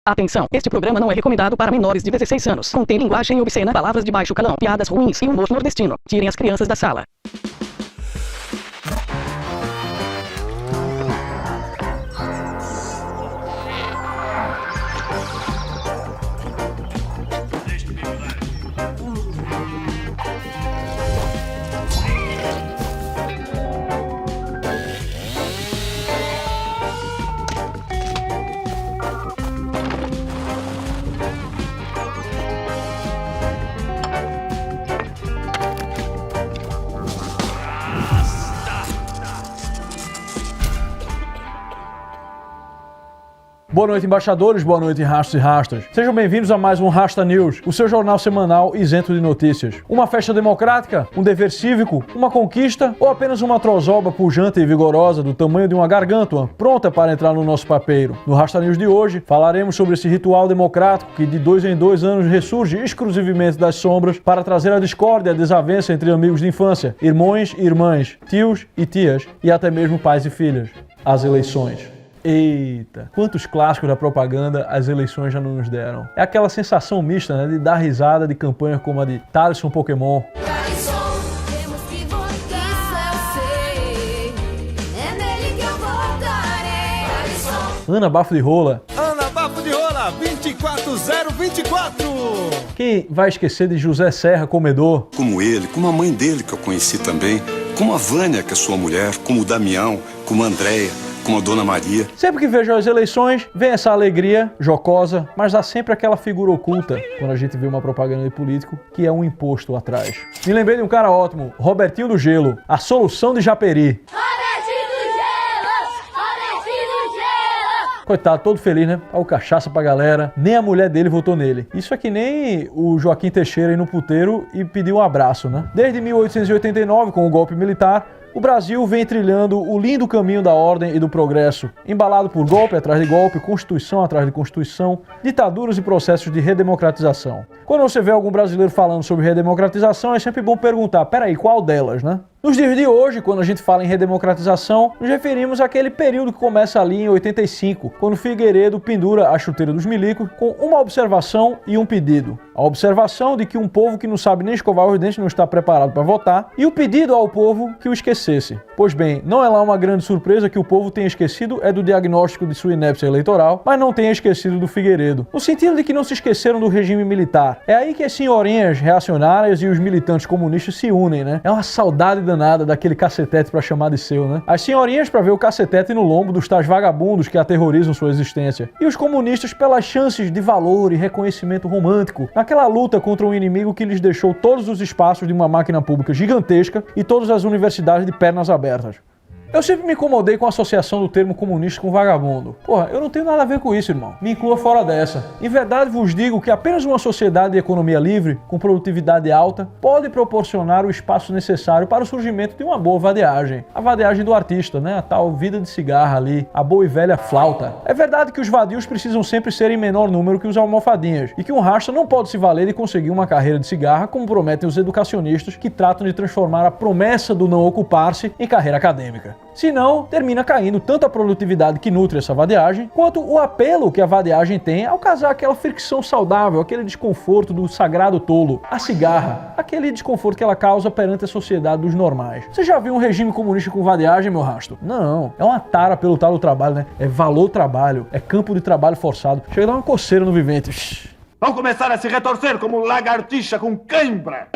Atenção, este programa não é recomendado para menores de 16 anos. Contém linguagem obscena, palavras de baixo calão, piadas ruins e humor nordestino. Tirem as crianças da sala. Boa noite, embaixadores, boa noite, rastros e rastras. Sejam bem-vindos a mais um Rasta News, o seu jornal semanal isento de notícias. Uma festa democrática? Um dever cívico? Uma conquista? Ou apenas uma trozoba pujante e vigorosa do tamanho de uma garganta, pronta para entrar no nosso papeiro? No Rasta News de hoje, falaremos sobre esse ritual democrático que de 2 em 2 anos ressurge exclusivamente das sombras para trazer a discórdia e a desavença entre amigos de infância, irmãos e irmãs, tios e tias e até mesmo pais e filhas. As eleições. Eita, quantos clássicos da propaganda as eleições já não nos deram. É aquela sensação mista, né, de dar risada de campanhas como a de Thaleson Pokémon. Ana Bafo de Rola. Ana Bafo de Rola, 24024. Quem vai esquecer de José Serra Comedor? Como ele, como a mãe dele que eu conheci também, como a Vânia, que é sua mulher, como o Damião, como a Andréia, como a Dona Maria. Sempre que vejo as eleições, vem essa alegria jocosa, mas há sempre aquela figura oculta, quando a gente vê uma propaganda de político, que é um imposto atrás. Me lembrei de um cara ótimo, Robertinho do Gelo, a solução de Japeri. Coitado, todo feliz, né? Tá o cachaça pra galera. Nem a mulher dele votou nele. Isso é que nem o Joaquim Teixeira ir no puteiro e pedir um abraço, né? Desde 1889, com o golpe militar, o Brasil vem trilhando o lindo caminho da ordem e do progresso, embalado por golpe atrás de golpe, constituição atrás de constituição, ditaduras e processos de redemocratização. Quando você vê algum brasileiro falando sobre redemocratização, é sempre bom perguntar, peraí, qual delas, né? Nos dias de hoje, quando a gente fala em redemocratização, nos referimos àquele período que começa ali em 85, quando Figueiredo pendura a chuteira dos milicos com uma observação e um pedido. A observação de que um povo que não sabe nem escovar os dentes não está preparado para votar, e o pedido ao povo que o esquecesse. Pois bem, não é lá uma grande surpresa que o povo tenha esquecido é do diagnóstico de sua inépcia eleitoral, mas não tenha esquecido do Figueiredo. No sentido de que não se esqueceram do regime militar. É aí que as senhorinhas reacionárias e os militantes comunistas se unem, né? É uma saudade danada daquele cacetete pra chamar de seu, né? As senhorinhas pra ver o cacetete no lombo dos tais vagabundos que aterrorizam sua existência. E os comunistas pelas chances de valor e reconhecimento romântico naquela luta contra um inimigo que lhes deixou todos os espaços de uma máquina pública gigantesca e todas as universidades de pernas abertas. Eu sempre me incomodei com a associação do termo comunista com vagabundo. Porra, eu não tenho nada a ver com isso, irmão. Me inclua fora dessa. Em verdade vos digo que apenas uma sociedade de economia livre, com produtividade alta, pode proporcionar o espaço necessário para o surgimento de uma boa vadiagem. A vadiagem do artista, né? A tal vida de cigarra ali, a boa e velha flauta. É verdade que os vadios precisam sempre ser em menor número que os almofadinhas, e que um rasta não pode se valer de conseguir uma carreira de cigarra, como prometem os educacionistas que tratam de transformar a promessa do não ocupar-se em carreira acadêmica. Senão, termina caindo tanto a produtividade que nutre essa vadiagem, quanto o apelo que a vadiagem tem ao causar aquela fricção saudável, aquele desconforto do sagrado tolo, a cigarra, aquele desconforto que ela causa perante a sociedade dos normais. Você já viu um regime comunista com vadiagem, meu rasto? Não, é uma tara pelo tal do trabalho, né? É valor trabalho, é campo de trabalho forçado. Chega a dar uma coceira no vivente. Vão começar a se retorcer como lagartixa com cãibra.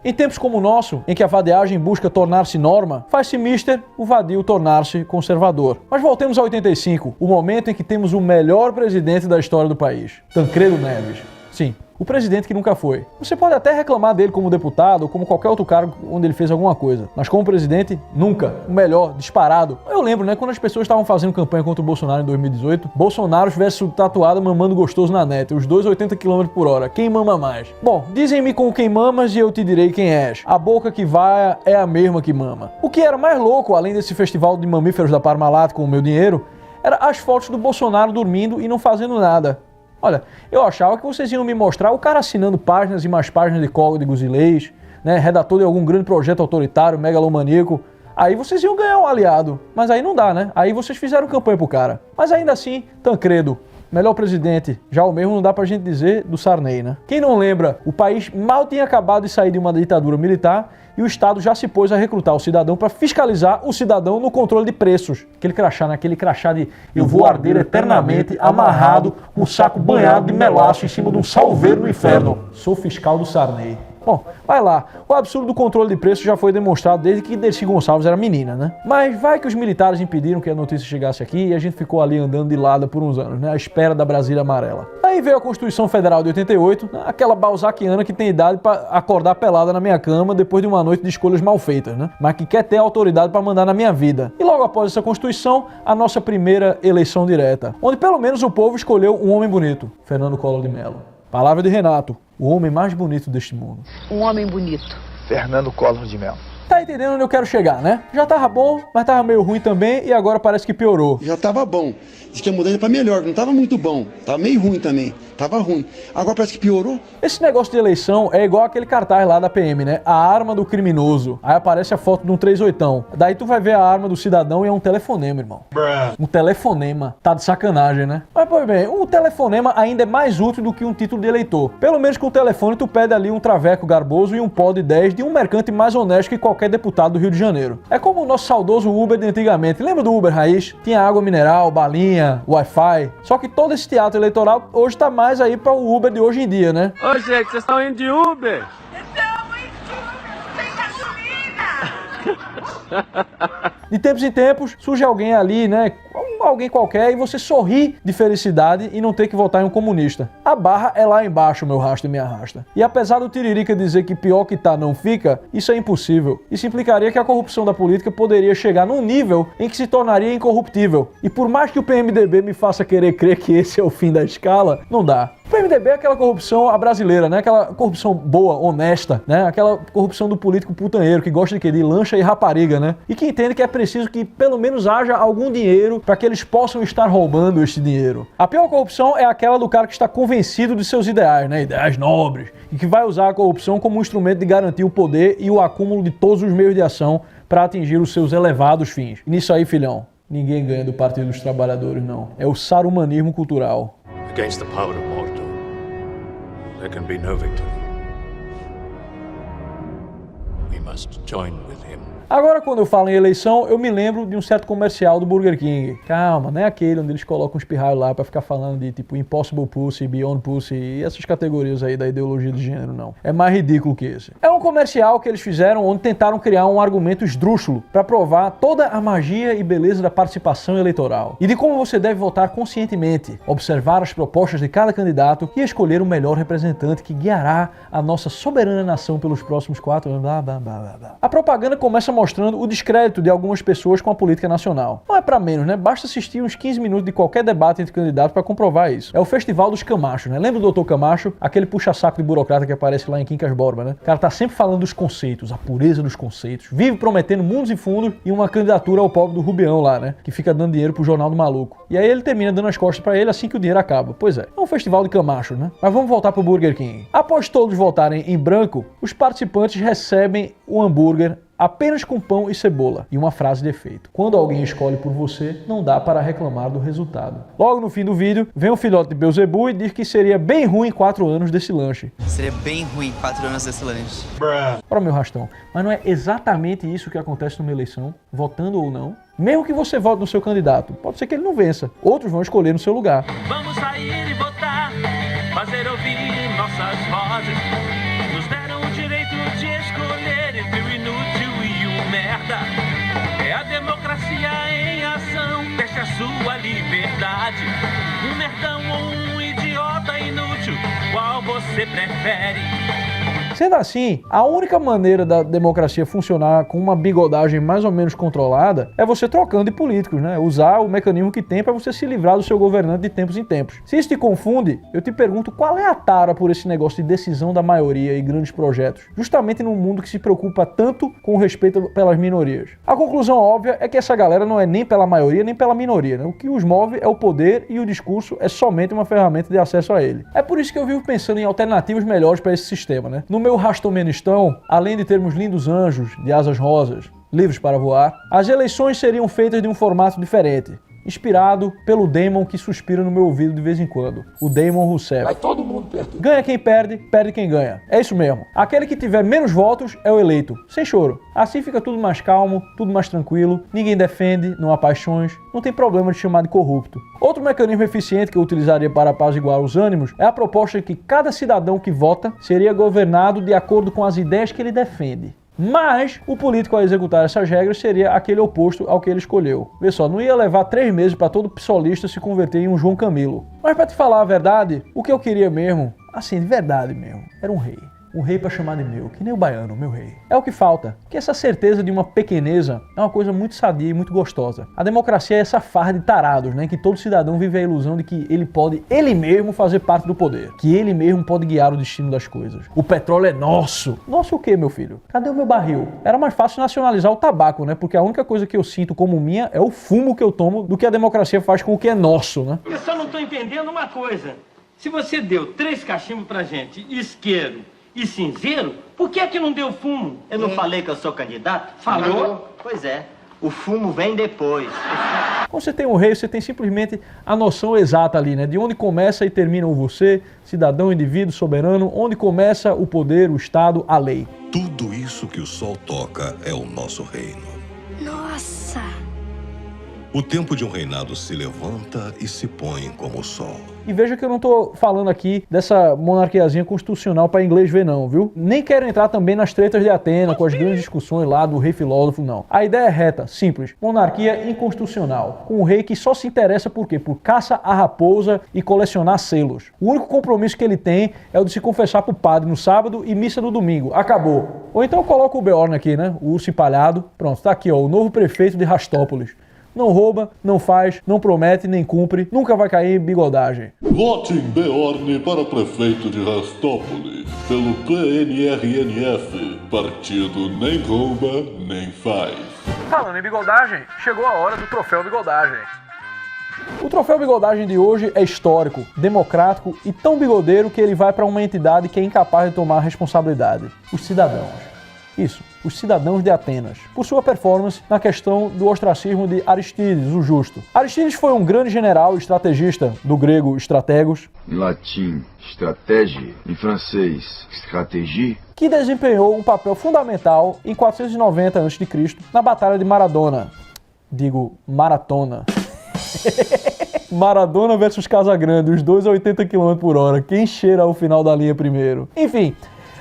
Em tempos como o nosso, em que a vadiagem busca tornar-se norma, faz-se mister o vadio tornar-se conservador. Mas voltemos a 85, o momento em que temos o melhor presidente da história do país, Tancredo Neves. Sim, o presidente que nunca foi. Você pode até reclamar dele como deputado ou como qualquer outro cargo onde ele fez alguma coisa, mas como presidente, nunca. O melhor, disparado. Eu lembro, né, quando as pessoas estavam fazendo campanha contra o Bolsonaro em 2018, Bolsonaro versus tatuado mamando gostoso na net, os dois 80 km por hora. Quem mama mais? Bom, dizem-me com quem mamas e eu te direi quem és. A boca que vai é a mesma que mama. O que era mais louco, além desse festival de mamíferos da Parmalat com o meu dinheiro, era as fotos do Bolsonaro dormindo e não fazendo nada. Olha, eu achava que vocês iam me mostrar o cara assinando páginas e mais páginas de códigos e leis, né, redator de algum grande projeto autoritário, megalomaníaco. Aí vocês iam ganhar um aliado. Mas aí não dá, né? Aí vocês fizeram campanha pro cara. Mas ainda assim, Tancredo, Melhor presidente, já o mesmo não dá pra gente dizer do Sarney, né? Quem não lembra, o país mal tinha acabado de sair de uma ditadura militar e o Estado já se pôs a recrutar o cidadão para fiscalizar o cidadão no controle de preços. Aquele crachá, né? Aquele crachá de eu vou arder eternamente, amarrado, com o saco banhado de melaço em cima de um salveiro no inferno. Sou fiscal do Sarney. Bom, vai lá. O absurdo do controle de preços já foi demonstrado desde que Dercy Gonçalves era menina, né? Mas vai que os militares impediram que a notícia chegasse aqui e a gente ficou ali andando de lado por uns anos, né? À espera da Brasília amarela. Aí veio a Constituição Federal de 88, aquela balzaquiana que tem idade para acordar pelada na minha cama depois de uma noite de escolhas mal feitas, né? Mas que quer ter autoridade para mandar na minha vida. E logo após essa Constituição, a nossa primeira eleição direta, onde pelo menos o povo escolheu um homem bonito, Fernando Collor de Mello. Palavra de Renato, o homem mais bonito deste mundo. Um homem bonito. Fernando Collor de Mello. Tá entendendo onde eu quero chegar, né? Já tava bom, mas tava meio ruim também e agora parece que piorou. Já tava bom. Diz que a mudança pra melhor, não tava muito bom. Tava meio ruim também. Tava ruim. Agora parece que piorou. Esse negócio de eleição é igual aquele cartaz lá da PM, né? A arma do criminoso. Aí aparece a foto de um 38. Daí tu vai ver a arma do cidadão e é um telefonema, irmão. Um telefonema. Tá de sacanagem, né? Mas, pois bem, um telefonema ainda é mais útil do que um título de eleitor. Pelo menos com o telefone tu pede ali um traveco garboso e um pó de 10 de um mercante mais honesto que qualquer deputado do Rio de Janeiro. É como o nosso saudoso Uber de antigamente. Lembra do Uber raiz? Tinha água mineral, balinha, Wi-Fi. Só que todo esse teatro eleitoral hoje tá mais aí para o Uber de hoje em dia, né? Ô, gente, vocês estão indo de Uber? De tempos em tempos, surge alguém ali, né? Alguém qualquer e você sorri de felicidade e não ter que votar em um comunista. A barra é lá embaixo, meu rasta e minha rasta. E apesar do Tiririca dizer que pior que tá não fica, isso é impossível. Isso implicaria que a corrupção da política poderia chegar num nível em que se tornaria incorruptível. E por mais que o PMDB me faça querer crer que esse é o fim da escala, não dá. O PMDB é aquela corrupção à brasileira, né? Aquela corrupção boa, honesta, né? Aquela corrupção do político putanheiro que gosta de quê? De lancha e rapariga, né? E que entende que é preciso que pelo menos haja algum dinheiro para que eles possam estar roubando este dinheiro. A pior corrupção é aquela do cara que está convencido de seus ideais, né? Ideais nobres, e que vai usar a corrupção como um instrumento de garantir o poder e o acúmulo de todos os meios de ação para atingir os seus elevados fins. E nisso aí, filhão, ninguém ganha do Partido dos Trabalhadores, não. É o sarumanismo cultural. Against the power of Mordor, there can be no victory. We must join with him. Agora, quando eu falo em eleição, eu me lembro de um certo comercial do Burger King. Calma, não é aquele onde eles colocam uns pirralhos lá pra ficar falando de tipo Impossible Pussy, Beyond Pussy e essas categorias aí da ideologia de gênero, não. É mais ridículo que esse. É um comercial que eles fizeram onde tentaram criar um argumento esdrúxulo pra provar toda a magia e beleza da participação eleitoral. E de como você deve votar conscientemente, observar as propostas de cada candidato e escolher o melhor representante que guiará a nossa soberana nação pelos próximos 4 anos. Blá, blá, blá, blá, blá. A propaganda começa mostrando o descrédito de algumas pessoas com a política nacional. Não é pra menos, né? Basta assistir uns 15 minutos de qualquer debate entre candidatos pra comprovar isso. É o Festival dos Camachos, né? Lembra do Dr. Camacho? Aquele puxa-saco de burocrata que aparece lá em Quincas Borba, né? O cara tá sempre falando dos conceitos, a pureza dos conceitos, vive prometendo mundos e fundos e uma candidatura ao pobre do Rubião lá, né? Que fica dando dinheiro pro Jornal do Maluco. E aí ele termina dando as costas pra ele assim que o dinheiro acaba. Pois é um festival de camachos, né? Mas vamos voltar pro Burger King. Após todos votarem em branco, os participantes recebem o hambúrguer apenas com pão e cebola, e uma frase de efeito. Quando alguém escolhe por você, não dá para reclamar do resultado. Logo no fim do vídeo, vem um filhote de Beelzebub e diz que seria bem ruim 4 anos desse lanche. Seria bem ruim 4 anos desse lanche. Ora, meu rastão, mas não é exatamente isso que acontece numa eleição, votando ou não? Mesmo que você vote no seu candidato, pode ser que ele não vença. Outros vão escolher no seu lugar. Vamos sair e votar, fazer ouvir nossas vozes. Nos deram o direito de escolher entre o inútil e o merda. É a democracia em ação, teste a sua liberdade. Um merdão ou um idiota inútil, qual você prefere? Sendo assim, a única maneira da democracia funcionar com uma bigodagem mais ou menos controlada é você trocando de políticos, né? Usar o mecanismo que tem para você se livrar do seu governante de tempos em tempos. Se isso te confunde, eu te pergunto qual é a tara por esse negócio de decisão da maioria e grandes projetos, justamente num mundo que se preocupa tanto com o respeito pelas minorias. A conclusão óbvia é que essa galera não é nem pela maioria nem pela minoria, né? O que os move é o poder e o discurso é somente uma ferramenta de acesso a ele. É por isso que eu vivo pensando em alternativas melhores para esse sistema, né? No meu rastomenistão, além de termos lindos anjos de asas rosas, livres para voar, as eleições seriam feitas de um formato diferente. inspirado pelo Damon que suspira no meu ouvido de vez em quando, o Damon Rousseff. Vai todo mundo perto. Ganha quem perde, perde quem ganha. É isso mesmo. Aquele que tiver menos votos é o eleito, sem choro. Assim fica tudo mais calmo, tudo mais tranquilo, ninguém defende, não há paixões, não tem problema de chamar de corrupto. Outro mecanismo eficiente que eu utilizaria para apaziguar os ânimos é a proposta de que cada cidadão que vota seria governado de acordo com as ideias que ele defende. Mas o político a executar essas regras seria aquele oposto ao que ele escolheu. Vê só, não ia levar 3 meses para todo psolista se converter em um João Camilo. Mas para te falar a verdade, o que eu queria mesmo, assim, de verdade mesmo, era um rei. Um rei para chamar de meu, que nem o baiano, meu rei. É o que falta, que essa certeza de uma pequeneza é uma coisa muito sadia e muito gostosa. A democracia é essa farra de tarados, né, que todo cidadão vive a ilusão de que ele pode, ele mesmo, fazer parte do poder. Que ele mesmo pode guiar o destino das coisas. O petróleo é nosso. Nosso o quê, meu filho? Cadê o meu barril? Era mais fácil nacionalizar o tabaco, né, porque a única coisa que eu sinto como minha é o fumo que eu tomo do que a democracia faz com o que é nosso, né? Eu só não tô entendendo uma coisa. Se você deu 3 cachimbos pra gente, isqueiro e cinzeiro, por que é que não deu fumo? Eu não falei que eu sou candidato? Falou? Pois é, o fumo vem depois. Quando você tem um rei, você tem simplesmente a noção exata ali, né? De onde começa e termina o você, cidadão, indivíduo, soberano, onde começa o poder, o Estado, a lei. Tudo isso que o sol toca é o nosso reino. Nossa! O tempo de um reinado se levanta e se põe como o sol. E veja que eu não tô falando aqui dessa monarquiazinha constitucional para inglês ver não, viu? Nem quero entrar também nas tretas de Atena, com as grandes discussões lá do rei filósofo, não. A ideia é reta, simples. Monarquia inconstitucional, com um rei que só se interessa por quê? Por caça à raposa e colecionar selos. O único compromisso que ele tem é o de se confessar pro padre no sábado e missa no domingo. Acabou. Ou então eu coloco o Beorn aqui, né? O urso empalhado. Pronto, tá aqui, ó, o novo prefeito de Rastópolis. Não rouba, não faz, não promete, nem cumpre, nunca vai cair em bigodagem. Vote em Beorn para prefeito de Rastópolis, pelo PNRNF, partido nem rouba, nem faz. Falando em bigodagem, chegou a hora do Troféu Bigodagem. O Troféu Bigodagem de hoje é histórico, democrático e tão bigodeiro que ele vai para uma entidade que é incapaz de tomar responsabilidade: os cidadãos. Isso, os cidadãos de Atenas, por sua performance na questão do ostracismo de Aristides, o Justo. Aristides foi um grande general e estrategista, do grego strategos, em latim, estratégia, em francês, stratégie, que desempenhou um papel fundamental em 490 a.C. na Batalha de Maradona. Digo, Maratona. Maradona versus Casagrande, os dois a 80 km por hora. Quem cheira ao final da linha primeiro? Enfim,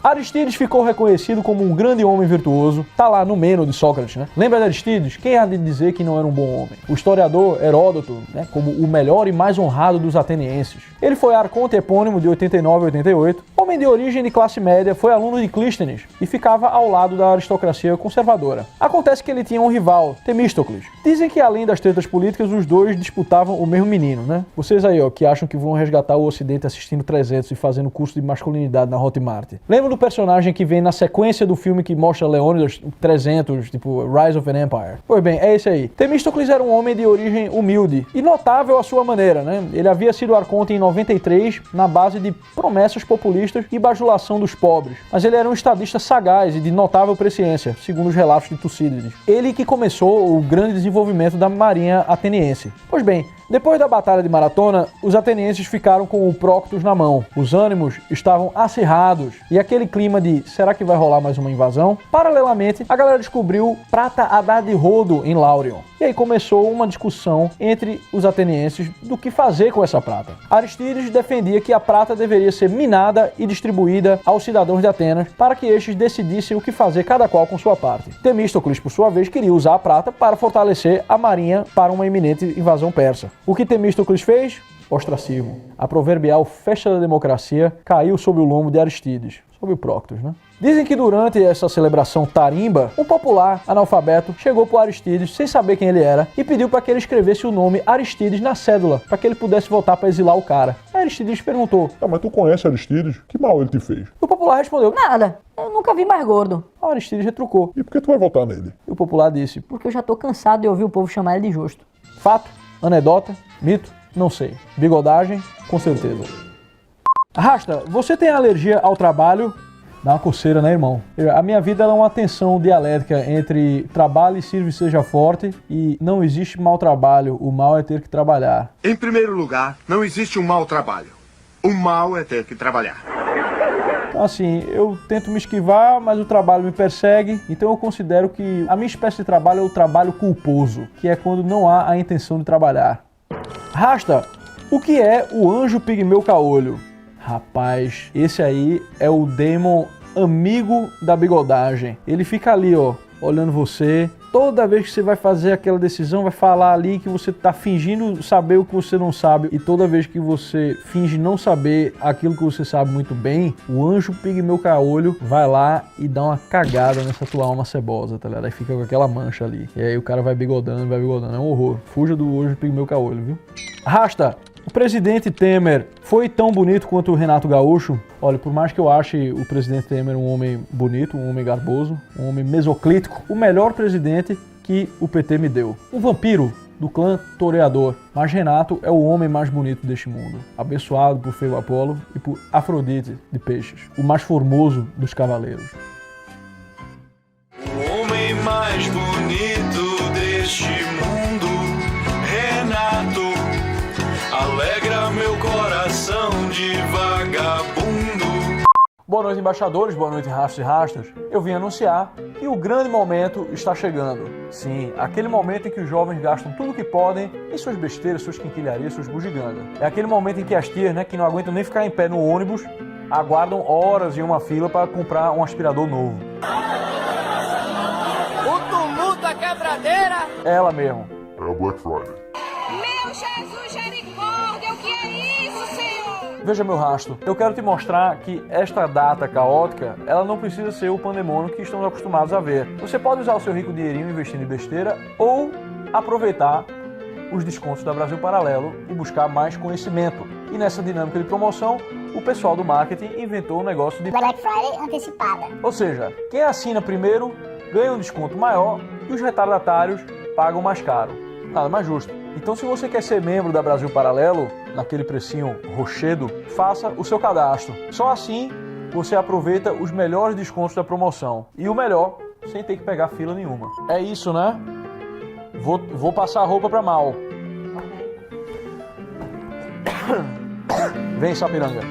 Aristides ficou reconhecido como um grande homem virtuoso, tá lá no Meno de Sócrates, né? Lembra de Aristides? Quem há de dizer que não era um bom homem? O historiador Heródoto, né, como o melhor e mais honrado dos atenienses. Ele foi arconte epônimo de 89 a 88, homem de origem de classe média, foi aluno de Clístenes e ficava ao lado da aristocracia conservadora. Acontece que ele tinha um rival, Temístocles. Dizem que além das tretas políticas, os dois disputavam o mesmo menino, né? Vocês aí, ó, que acham que vão resgatar o Ocidente assistindo 300 e fazendo curso de masculinidade na Hotmart. Lembra do personagem que vem na sequência do filme que mostra Leônidas 300, tipo Rise of an Empire? Pois bem, é esse aí. Temístocles era um homem de origem humilde e notável à sua maneira, né? Ele havia sido arconte em 93 na base de promessas populistas e bajulação dos pobres. Mas ele era um estadista sagaz e de notável presciência, segundo os relatos de Tucídides. Ele que começou o grande desenvolvimento da marinha ateniense. Pois bem, depois da Batalha de Maratona, os atenienses ficaram com o Proctus na mão. Os ânimos estavam acirrados e aquele clima de será que vai rolar mais uma invasão? Paralelamente, a galera descobriu prata a dar de rodo em Laurion. E aí começou uma discussão entre os atenienses do que fazer com essa prata. Aristides defendia que a prata deveria ser minada e distribuída aos cidadãos de Atenas para que estes decidissem o que fazer cada qual com sua parte. Temístocles, por sua vez, queria usar a prata para fortalecer a marinha para uma iminente invasão persa. O que Temístocles fez? Ostracismo. A proverbial festa da democracia caiu sob o lombo de Aristides, sob o Proctus, né? Dizem que durante essa celebração tarimba, um popular analfabeto chegou para Aristides sem saber quem ele era e pediu para que ele escrevesse o nome Aristides na cédula, para que ele pudesse voltar para exilar o cara. Aí Aristides perguntou: mas tu conhece Aristides? Que mal ele te fez? O popular respondeu: nada, eu nunca vi mais gordo. Aristides retrucou: e por que tu vai votar nele? E o popular disse: porque eu já tô cansado de ouvir o povo chamar ele de Justo. Fato? Anedota? Mito? Não sei. Bigodagem? Com certeza. Rasta, você tem alergia ao trabalho? Dá uma coceira, né, irmão? A minha vida ela é uma tensão dialética entre trabalho e sirva e seja forte, e não existe mau trabalho, o mal é ter que trabalhar. Em primeiro lugar, não existe um mau trabalho. O mal é ter que trabalhar. Então, assim, eu tento me esquivar, mas o trabalho me persegue, então eu considero que a minha espécie de trabalho é o trabalho culposo, que é quando não há a intenção de trabalhar. Rasta, o que é o anjo pigmeu caolho? Rapaz, esse aí é o Damon amigo da bigodagem. Ele fica ali, ó, olhando você. Toda vez que você vai fazer aquela decisão, vai falar ali que você tá fingindo saber o que você não sabe. E toda vez que você finge não saber aquilo que você sabe muito bem, o anjo pigmeu caolho vai lá e dá uma cagada nessa tua alma cebosa, tá ligado? Aí fica com aquela mancha ali. E aí o cara vai bigodando. É um horror. Fuja do anjo pigmeu caolho, viu? Rasta! O presidente Temer foi tão bonito quanto o Renato Gaúcho? Olha, por mais que eu ache o presidente Temer um homem bonito, um homem garboso, um homem mesoclítico, o melhor presidente que o PT me deu. Um vampiro do clã toreador. Mas Renato é o homem mais bonito deste mundo. Abençoado por Feio Apolo e por Afrodite de Peixes. O mais formoso dos cavaleiros. O homem mais bonito deste mundo, Renato, alegra meu coração de vagabundo. Boa noite, embaixadores, boa noite, rastas e rastas. Eu vim anunciar que o grande momento está chegando. Sim, aquele momento em que os jovens gastam tudo o que podem em suas besteiras, suas quinquilharias, suas bugigangas. É aquele momento em que as tias, que não aguentam nem ficar em pé no ônibus, aguardam horas em uma fila para comprar um aspirador novo. O tumulto, a quebradeira. Ela mesmo. É a Black Friday. Meu Jesus, misericórdia, o que é isso, Senhor? Veja meu rastro, eu quero te mostrar que esta data caótica, ela não precisa ser o pandemônio que estamos acostumados a ver. Você pode usar o seu rico dinheirinho investindo em besteira ou aproveitar os descontos da Brasil Paralelo e buscar mais conhecimento. E nessa dinâmica de promoção, o pessoal do marketing inventou um negócio de Black Friday antecipada. Ou seja, quem assina primeiro ganha um desconto maior e os retardatários pagam mais caro. Nada mais justo. Então, se você quer ser membro da Brasil Paralelo, naquele precinho rochedo, faça o seu cadastro. Só assim você aproveita os melhores descontos da promoção. E o melhor, sem ter que pegar fila nenhuma. É isso, né? Vou passar a roupa pra Mal. Vem, Sapiranga.